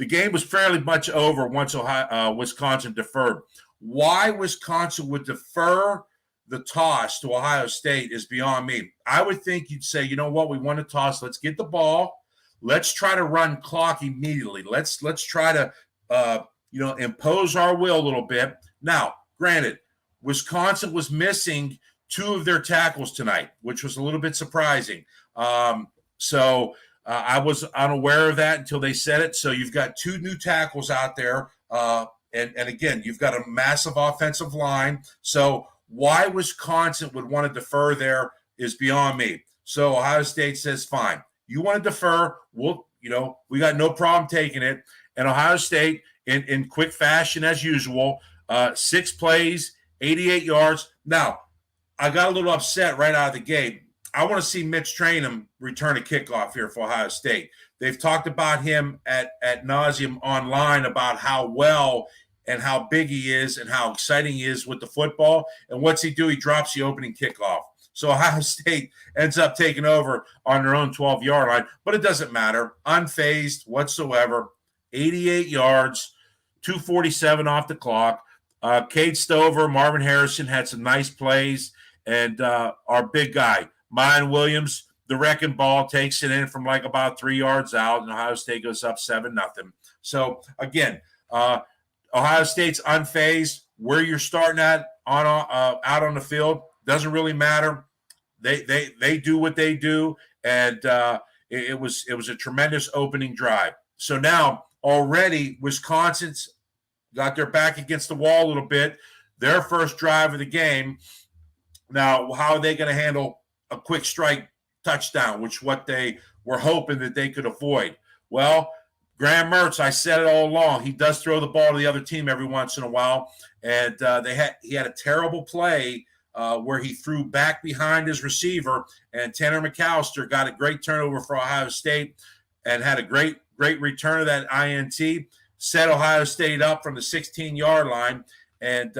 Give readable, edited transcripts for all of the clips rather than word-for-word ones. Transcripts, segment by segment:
the game was fairly much over once Wisconsin deferred. Why Wisconsin would defer the toss to Ohio State is beyond me. I would think you'd say, you know what, we want to toss. Let's get the ball. Let's try to run clock immediately. Let's try to impose our will a little bit. Now, granted, Wisconsin was missing 2 of their tackles tonight, which was a little bit surprising. So I was unaware of that until they said it. So you've got 2 new tackles out there. And again, you've got a massive offensive line. So why Wisconsin would want to defer there is beyond me. So Ohio State says, fine. You want to defer, we got no problem taking it. And Ohio State, in quick fashion as usual, 6 plays, 88 yards. Now, I got a little upset right out of the gate. I want to see Mitch Trainum return a kickoff here for Ohio State. They've talked about him at nauseum online about how well and how big he is and how exciting he is with the football. And what's he do? He drops the opening kickoff. So Ohio State ends up taking over on their own 12-yard line. But it doesn't matter. Unfazed whatsoever. 88 yards, 2:47 off the clock. Cade Stover, Marvin Harrison had some nice plays. And our big guy, Mayan Williams, the wrecking ball, takes it in from like about 3 yards out, and Ohio State goes up 7-0. So, again, Ohio State's unfazed. Where you're starting at out on the field doesn't really matter. They do what they do, and it was a tremendous opening drive. So now already Wisconsin's got their back against the wall a little bit. Their first drive of the game. Now, how are they going to handle a quick strike touchdown, which what they were hoping that they could avoid? Well, Graham Mertz, I said it all along, he does throw the ball to the other team every once in a while, and he had a terrible play where he threw back behind his receiver, and Tanner McAllister got a great turnover for Ohio State and had a great return of that INT, set Ohio State up from the 16-yard line, and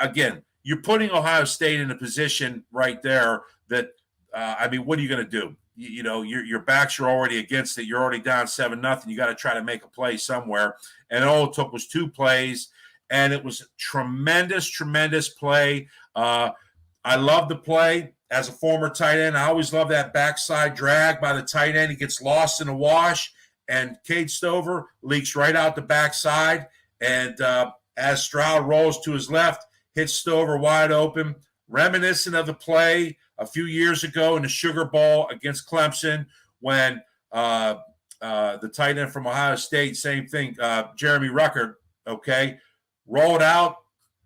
again, you're putting Ohio State in a position right there that, what are you going to do? Your backs are already against it. You're already down 7-0. You got to try to make a play somewhere. And all it took was 2 plays, and it was a tremendous, tremendous play. I love the play. As a former tight end, I always love that backside drag by the tight end. He gets lost in the wash, and Cade Stover leaks right out the backside. And as Stroud rolls to his left, hits Stover wide open, reminiscent of the play a few years ago in the Sugar Bowl against Clemson when the tight end from Ohio State, same thing, Jeremy Ruckert, rolled out,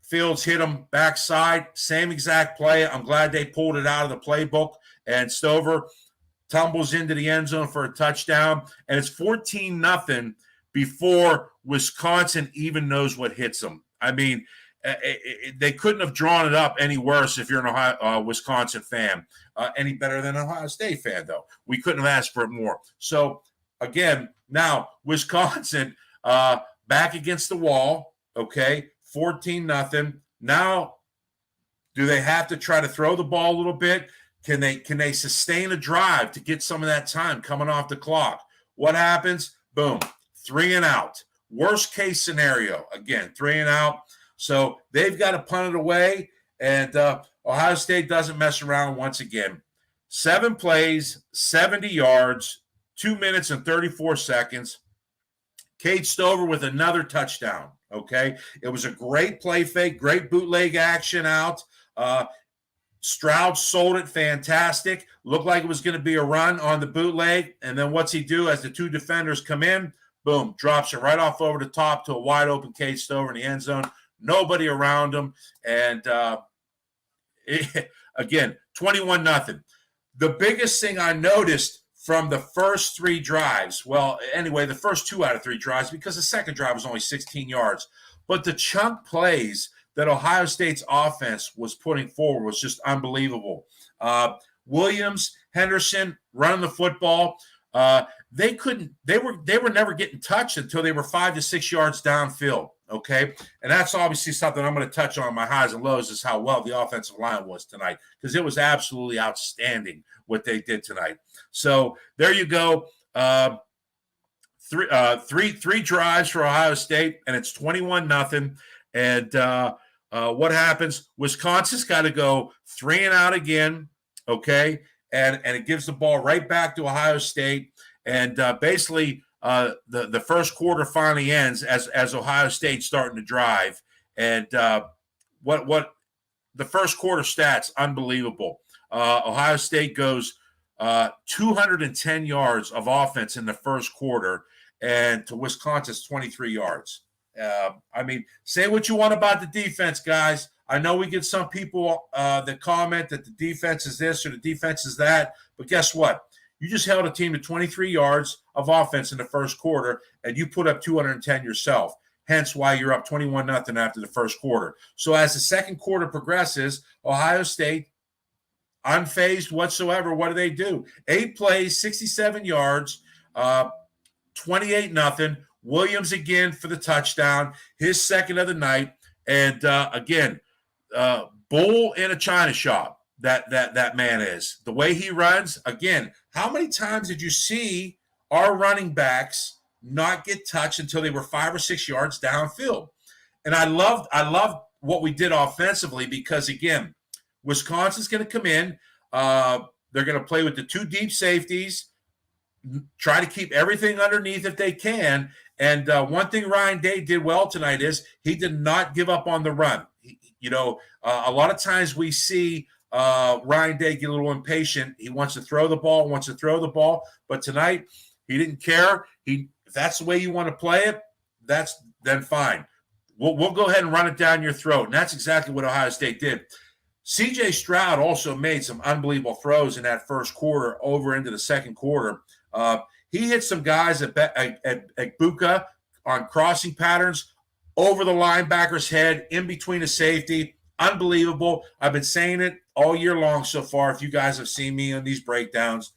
Fields hit him backside, same exact play. I'm glad they pulled it out of the playbook, and Stover tumbles into the end zone for a touchdown, and it's 14-0 before Wisconsin even knows what hits them. They couldn't have drawn it up any worse if you're an Wisconsin fan. Any better than an Ohio State fan, though. We couldn't have asked for it more. So, again, now Wisconsin back against the wall, 14-0. Now, do they have to try to throw the ball a little bit? Can they sustain a drive to get some of that time coming off the clock? What happens? Boom, 3 and out. Worst case scenario, again, 3 and out. So they've got to punt it away, and Ohio State doesn't mess around once again. 7 plays, 70 yards, 2 minutes and 34 seconds. Cade Stover with another touchdown, It was a great play fake, great bootleg action out. Stroud sold it fantastic. Looked like it was going to be a run on the bootleg, and then what's he do as the 2 defenders come in? Boom, drops it right off over the top to a wide-open Cade Stover in the end zone. Nobody around him, and again, 21-0. The biggest thing I noticed from the first 3 drives, the first 2 out of 3 drives, because the second drive was only 16 yards, but the chunk plays that Ohio State's offense was putting forward was just unbelievable. Williams, Henderson running the football. They were never getting touched until they were 5 to 6 yards downfield. And that's obviously something I'm going to touch on my highs and lows is how well the offensive line was tonight, because it was absolutely outstanding what they did tonight. So there you go. Three drives for Ohio State, and it's 21-0. And what happens? Wisconsin's got to go 3 and out again, okay? And it gives the ball right back to Ohio State. And basically, the first quarter finally ends as Ohio State's starting to drive. And what the first quarter stats, unbelievable. Ohio State goes 210 yards of offense in the first quarter, and to Wisconsin's 23 yards. I mean, say what you want about the defense, guys. I know we get some people that comment that the defense is this or the defense is that, but guess what? You just held a team to 23 yards of offense in the first quarter, and you put up 210 yourself. Hence why you're up 21-0 after the first quarter. So as the second quarter progresses, Ohio State, unfazed whatsoever, what do? 8 plays, 67 yards, 28-0. Williams again for the touchdown, his second of the night. And again, bull in a china shop, that man is. The way he runs, again, how many times did you see our running backs not get touched until they were 5 or 6 yards downfield? And I loved what we did offensively because, again, Wisconsin's going to come in. They're going to play with the 2 deep safeties, try to keep everything underneath if they can. And one thing Ryan Day did well tonight is he did not give up on the run. A lot of times we see Ryan Day get a little impatient. He wants to throw the ball, but tonight he didn't care. If that's the way you want to play it, then fine. We'll go ahead and run it down your throat. And that's exactly what Ohio State did. C.J. Stroud also made some unbelievable throws in that first quarter over into the second quarter. He hit some guys at Buka on crossing patterns over the linebacker's head, in between the safety. Unbelievable. I've been saying it all year long so far. If you guys have seen me on these breakdowns,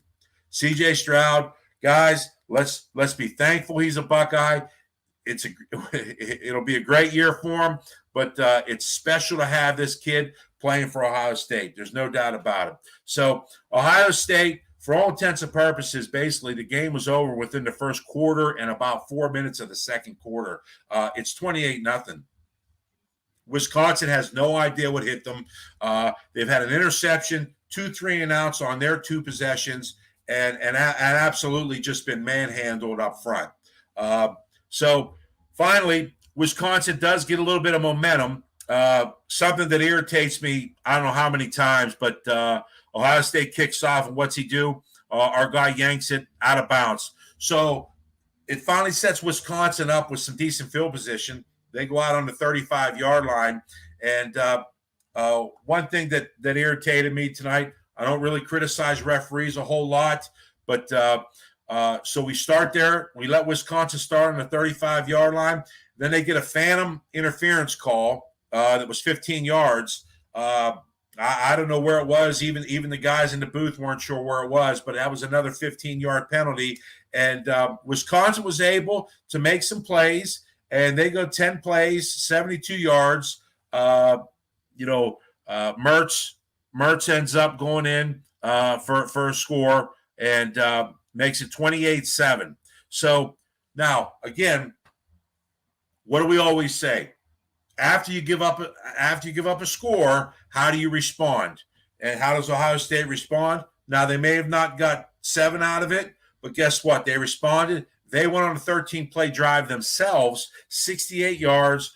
C.J. Stroud, guys, let's be thankful he's a Buckeye. It'll be a great year for him, but it's special to have this kid playing for Ohio State. There's no doubt about it. So Ohio State, for all intents and purposes, basically the game was over within the first quarter and about 4 minutes of the second quarter. It's 28-0. Wisconsin has no idea what hit them. They've had an interception, 2 3-and-outs on their 2 possessions, and absolutely just been manhandled up front. So finally, Wisconsin does get a little bit of momentum. Something that irritates me, I don't know how many times, but Ohio State kicks off, and what's he do? Our guy yanks it out of bounds. So it finally sets Wisconsin up with some decent field position. They go out on the 35-yard line. And one thing that irritated me tonight, I don't really criticize referees a whole lot, but so we start there. We let Wisconsin start on the 35-yard line. Then they get a phantom interference call that was 15 yards. I don't know where it was. Even the guys in the booth weren't sure where it was, but that was another 15-yard penalty. And Wisconsin was able to make some plays, and they go 10 plays, 72 yards. Mertz ends up going in for a score and makes it 28-7. So now, again, what do we always say? After you give up a score, how do you respond? And how does Ohio State respond? Now, they may have not got 7 out of it, but guess what? They responded. They went on a 13-play drive themselves, 68 yards.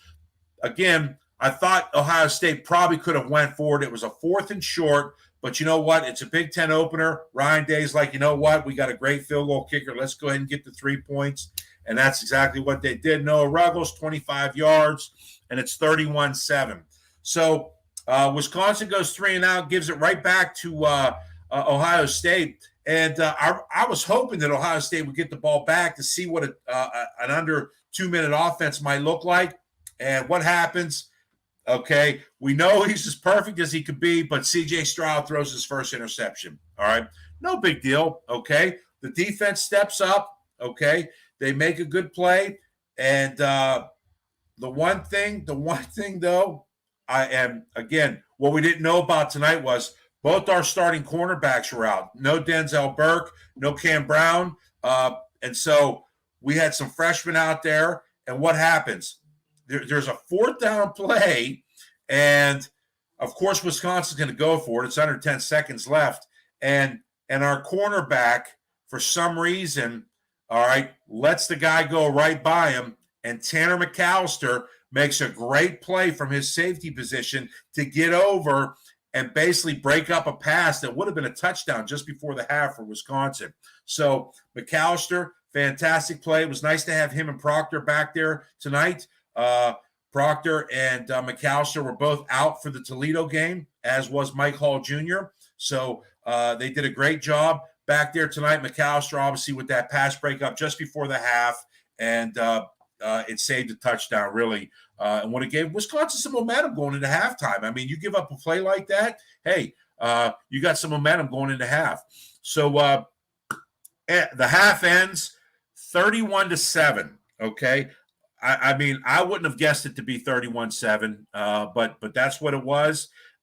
Again, I thought Ohio State probably could have went forward. It was a 4th and short, but you know what? It's a Big Ten opener. Ryan Day's like, you know what? We got a great field goal kicker. Let's go ahead and get the 3 points. And that's exactly what they did. Noah Ruggles, 25 yards, and it's 31-7. So Wisconsin goes 3 and out, gives it right back to Ohio State. And I was hoping that Ohio State would get the ball back to see what an under 2-minute offense might look like. And what happens? Okay, we know he's as perfect as he could be, but C.J. Stroud throws his first interception. All right, no big deal. Okay, the defense steps up. Okay, they make a good play, and the one thing though, what we didn't know about tonight was both our starting cornerbacks were out. No Denzel Burke, no Cam Brown, and so we had some freshmen out there, and what happens? There's a 4th down play, and of course Wisconsin's going to go for it. It's under 10 seconds left, and our cornerback, for some reason, all right, lets the guy go right by him, and Tanner McAllister makes a great play from his safety position to get over and basically break up a pass that would have been a touchdown just before the half for Wisconsin. So McAllister, fantastic play. It was nice to have him and Proctor back there tonight. Proctor and McAllister were both out for the Toledo game, as was Mike Hall Jr. So they did a great job back there tonight. McAllister, obviously, with that pass breakup just before the half, and it saved a touchdown, really. And what it gave Wisconsin some momentum going into halftime. I mean, you give up a play like that, hey, you got some momentum going into half. So the half ends 31-7, okay? I mean, I wouldn't have guessed it to be 31-7, but that's what it was.